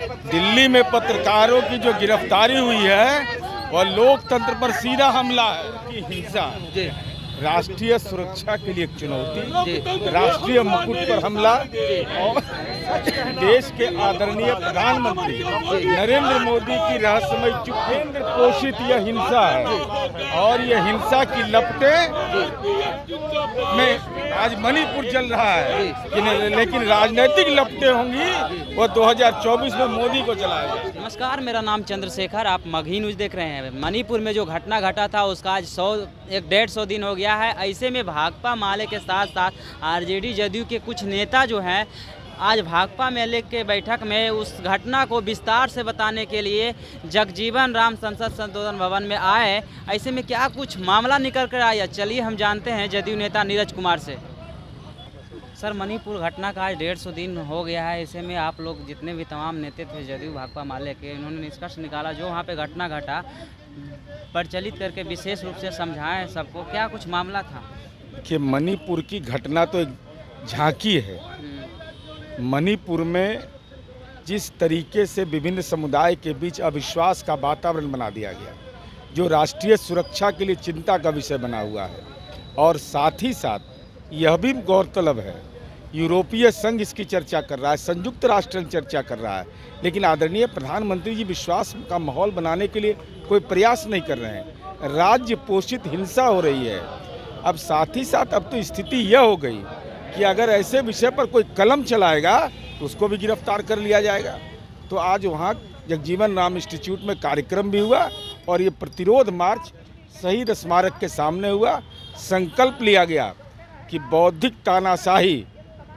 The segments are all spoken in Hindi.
दिल्ली में पत्रकारों की जो गिरफ्तारी हुई है वह लोकतंत्र पर सीधा हमला है कि हिंसा राष्ट्रीय सुरक्षा के लिए एक चुनौती, राष्ट्रीय मुकुट पर हमला और देश के आदरणीय प्रधानमंत्री नरेंद्र मोदी की रहस्यमय केंद्र पोषित यह हिंसा है। और यह हिंसा की लपटें में आज मणिपुर चल रहा है, लेकिन राजनीतिक लपटें होंगी वो 2024 में मोदी को चलाएगा। नमस्कार, मेरा नाम चंद्रशेखर, आप मगही न्यूज़ देख रहे हैं। मणिपुर में जो घटना घटा था उसका आज 150 दिन हो गया है। ऐसे में भाकपा माले के साथ साथ आरजेडी जदयू के कुछ नेता जो हैं आज भाकपा मेले के बैठक में उस घटना को विस्तार से बताने के लिए जगजीवन राम संसद संशोधन भवन में आए। ऐसे में क्या कुछ मामला निकल कर आया, चलिए हम जानते हैं जदयू नेता नीरज कुमार से। सर, मणिपुर घटना का आज 150 दिन हो गया है। ऐसे में आप लोग जितने भी तमाम नेता थे जदयू भाकपा माले के, इन्होंने निष्कर्ष निकाला जो वहाँ पे घटना घटा प्रचलित करके विशेष रूप से समझाएं सबको, क्या कुछ मामला था? कि मणिपुर की घटना तो एक झांकी है। मणिपुर में जिस तरीके से विभिन्न समुदाय के बीच अविश्वास का वातावरण बना दिया गया, जो राष्ट्रीय सुरक्षा के लिए चिंता का विषय बना हुआ है, और साथ ही साथ यह भी गौरतलब है यूरोपीय संघ इसकी चर्चा कर रहा है, संयुक्त राष्ट्र चर्चा कर रहा है, लेकिन आदरणीय प्रधानमंत्री जी विश्वास का माहौल बनाने के लिए कोई प्रयास नहीं कर रहे हैं। राज्य पोषित हिंसा हो रही है। अब साथ ही साथ अब तो स्थिति यह हो गई कि अगर ऐसे विषय पर कोई कलम चलाएगा तो उसको भी गिरफ्तार कर लिया जाएगा। तो आज वहाँ जगजीवन राम इंस्टीट्यूट में कार्यक्रम भी हुआ और ये प्रतिरोध मार्च शहीद स्मारक के सामने हुआ। संकल्प लिया गया कि बौद्धिक तानाशाही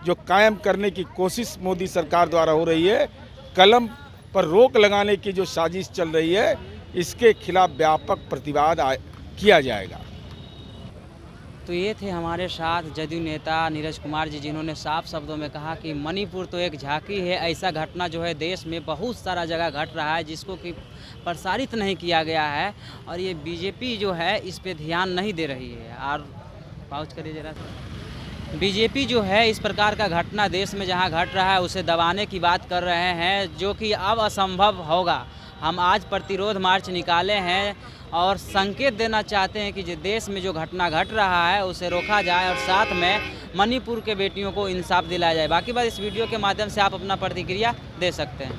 जो कायम करने की कोशिश मोदी सरकार द्वारा हो रही है, कलम पर रोक लगाने की जो साजिश चल रही है, इसके खिलाफ व्यापक प्रतिवाद किया जाएगा। तो ये थे हमारे साथ जदयू नेता नीरज कुमार जी, जिन्होंने साफ शब्दों में कहा कि मणिपुर तो एक झांकी है। ऐसा घटना जो है देश में बहुत सारा जगह घट रहा है जिसको कि प्रसारित नहीं किया गया है, और ये बीजेपी जो है इस पे ध्यान नहीं दे रही है। और पाउच करिए जरा। बीजेपी जो है इस प्रकार का घटना देश में जहां घट रहा है उसे दबाने की बात कर रहे हैं, जो कि अब असंभव होगा। हम आज प्रतिरोध मार्च निकाले हैं और संकेत देना चाहते हैं कि जो देश में जो घटना घट रहा है उसे रोका जाए और साथ में मणिपुर के बेटियों को इंसाफ दिलाया जाए। बाकी बात इस वीडियो के माध्यम से आप अपना प्रतिक्रिया दे सकते हैं।